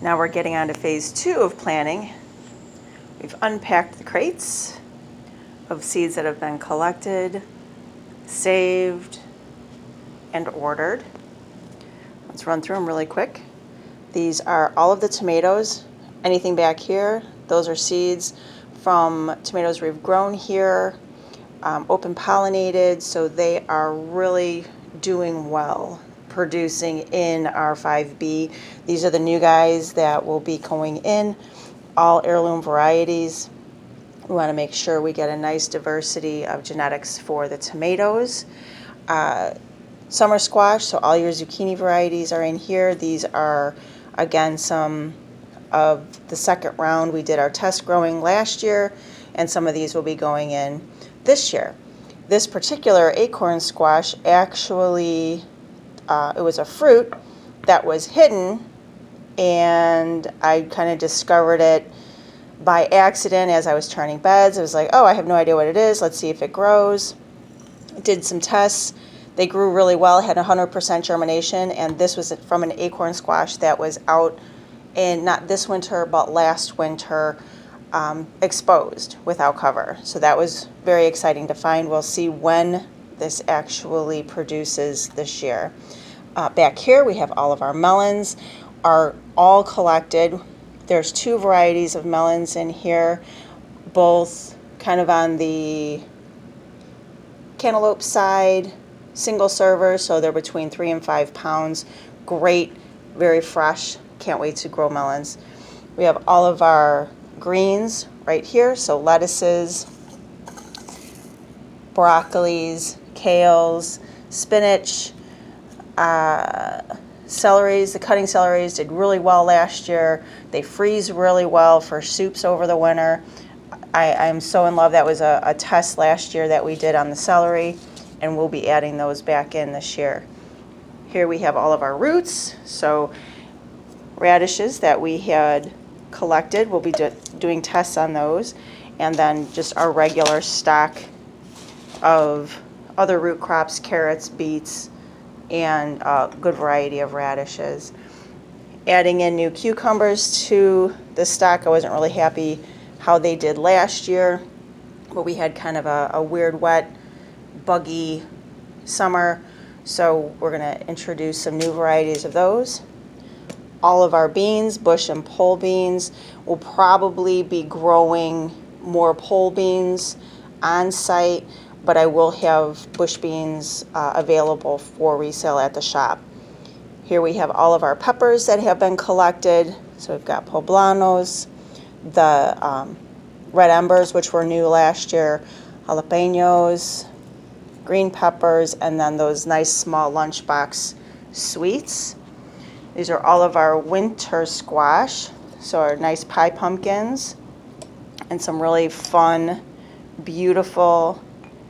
Now we're getting on to phase 2 of planting. We've unpacked the crates of seeds that have been collected, saved, and ordered. Let's run through them really quick. These are all of the tomatoes. Anything back here, those are seeds from tomatoes we've grown here, open pollinated, so they are really doing well, producing in our 5B. These are the new guys that will be going in, all heirloom varieties. We want to make sure we get a nice diversity of genetics for the tomatoes. Summer squash, so all your zucchini varieties are in here. These are, again, some of the second round. We did our test growing last year, and some of these will be going in this year. This particular acorn squash, actually, it was a fruit that was hidden, and I kind of discovered it by accident as I was turning beds. I was like, oh, I have no idea what it is. Let's see if it grows. Did some tests. They grew really well, had 100% germination, and this was from an acorn squash that was out in, not this winter, but last winter, exposed without cover. So that was very exciting to find. We'll see when this actually produces this year. Back here we have all of our melons, are all collected. There's 2 varieties of melons in here, both kind of on the cantaloupe side, single server, so they're between 3 and 5 pounds. Great, very fresh. Can't wait to grow melons. We have all of our greens right here, so lettuces, broccolis, kales, spinach, celeries. The cutting celeries did really well last year. They freeze really well for soups over the winter. I'm so in love. That was a test last year that we did on the celery, and we'll be adding those back in this year. Here we have all of our roots. So radishes that we had collected, we'll be doing tests on those, and then just our regular stock of other root crops, carrots, beets, and a good variety of radishes. Adding in new cucumbers to the stock. I wasn't really happy how they did last year, but we had kind of a weird, wet, buggy summer, so we're going to introduce some new varieties of those. All of our beans, bush and pole beans, will probably be growing more pole beans on site, but I will have bush beans available for resale at the shop. Here we have all of our peppers that have been collected. So we've got poblanos, the red embers, which were new last year, jalapenos, green peppers, and then those nice small lunchbox sweets. These are all of our winter squash, so our nice pie pumpkins, and some really fun, beautiful